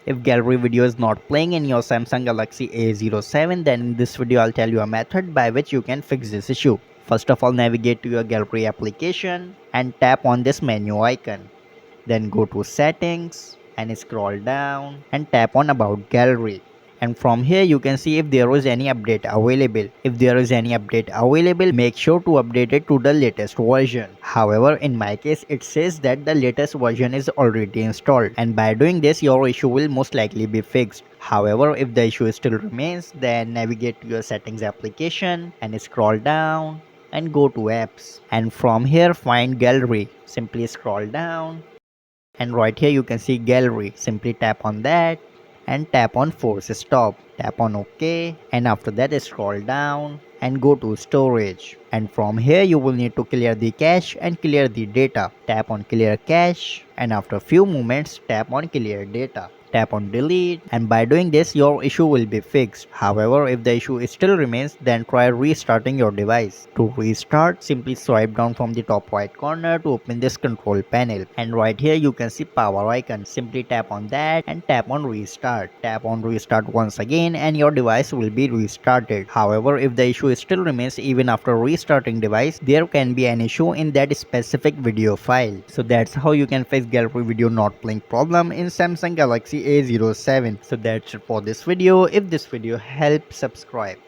If gallery video is not playing in your Samsung Galaxy A07, then in this video I'll tell you a method by which you can fix this issue. First of all, navigate to your gallery application and tap on this menu icon. Then go to settings and scroll down and tap on about gallery. And from here you can see if there is any update available. If there is any update available, make sure to update it to the latest version. However, in my case it says that the latest version is already installed, and by doing this your issue will most likely be fixed. However, if the issue still remains, then navigate to your settings application and scroll down and go to apps, and from here find gallery. Simply scroll down and right here you can see gallery. Simply tap on that and tap on force stop. Tap on OK, and after that scroll down and go to storage, and from here you will need to clear the cache and clear the data. Tap on clear cache, and after few moments tap on clear data. Tap on delete, and by doing this your issue will be fixed. However, if the issue still remains, then try restarting your device. To restart, simply swipe down from the top right corner to open this control panel, and right here you can see power icon. Simply tap on that and tap on restart. Tap on restart once again and your device will be restarted. However, if the issue still remains even after restarting device, there can be an issue in that specific video file. So that's how you can fix gallery video not playing problem in Samsung Galaxy A07. So that's it for this video. If this video helped, subscribe.